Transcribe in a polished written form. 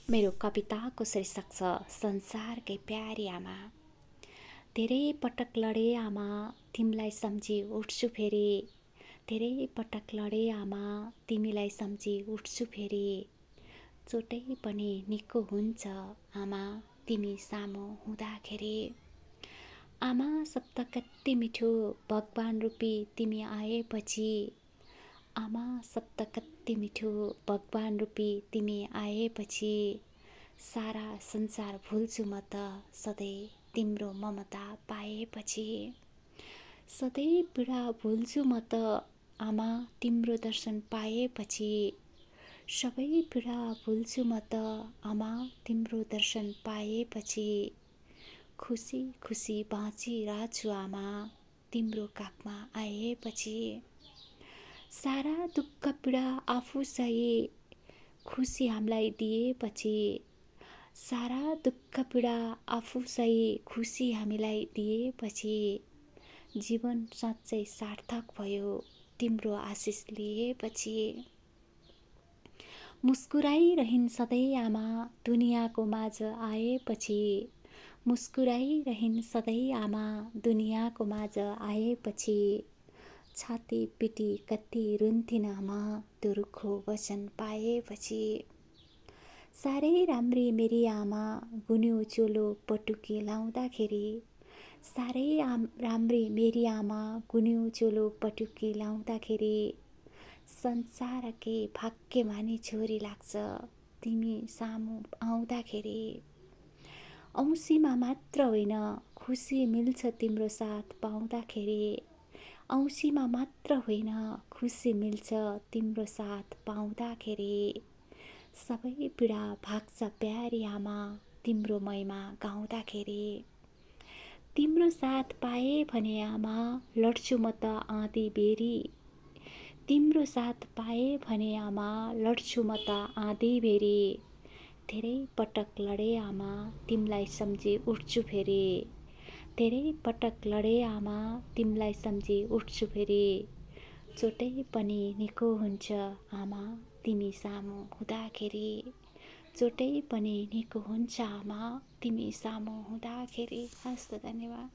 मेरो कविताको शीर्षक छ संसारकै प्यारी आमा। धेरै पटक लडे आमा, तिमीलाई सम्झी उठ्छु फेरि। धेरै पटक लडे आमा, तिमीलाई सम्झी उठ्छु फेरि। चोटै पनि निको हुन्छ आमा, तिमी सामु हुँदाखेरि। आमा शब्द कति मिठो, भगवान रूपी तिमी आएपछि। आमा शब्द कति मिठो, भगवान रूपी तिमी आएपछि। सारा संसार भुल्छु म त सधैँ तिम्रो ममता पाएपछि। सधैँ पीडा भुल्छु म त आमा तिम्रो दर्शन पाएपछि। सबै पीडा भुल्छु म त आमा तिम्रो दर्शन पाएपछि। खुसी खुसी बाँचिरहेछु आमा तिम्रो काखमा आएपछि। सारा दुःख पीडा आफू सही, खुसी हामीलाई दिएपछि। सारा दुःख पीडा आफू सही, खुसी हामीलाई दिएपछि। जीवन साँच्चै सार्थक भयो तिम्रो आशिष लिएपछि। मुस्कुराइरहन् सधैँ आमा दुनियाँको माझ आएपछि। मुस्कुराइरहन् सधैँ आमा दुनियाँको माझ आएपछि। छाती पिटी कति रुन्थिन् आमा त्यो रुखो वचन पाएपछि। साह्रै राम्री मेरी आमा गुन्यू चोलो पटुकी लाउँदाखेरि। साह्रै राम्री मेरी आमा गुन्यू चोलो पटुकी लाउँदाखेरि। संसारकै भाग्यमानी छोरी लाग्छ तिमी सामु आउँदाखेरि। औँसीमा मात्र होइन खुसी मिल्छ तिम्रो साथ पाउँदाखेरि। औँसीमा मात्र होइन खुसी मिल्छ तिम्रो साथ पाउँदाखेरि। सबै पीडा भाग्छ प्यारी आमा तिम्रो महिमा गाउँदाखेरि। तिम्रो साथ पाए भने आमा लड्छु म त आँधी बेरी। तिम्रो साथ पाए भने आमा लड्छु म त आँधी बेरी। धेरै पटक लडे आमा तिमीलाई सम्झी उठ्छु फेरि। धेरै पटक लडे आमा तिमीलाई सम्झी उठ्छु फेरि। चोटै पनि निको हुन्छ आमा तिमी सामु हुँदाखेरि। चोटै पनि निको हुन्छ आमा तिमी सामु हुँदाखेरि। हस् त धन्यवाद।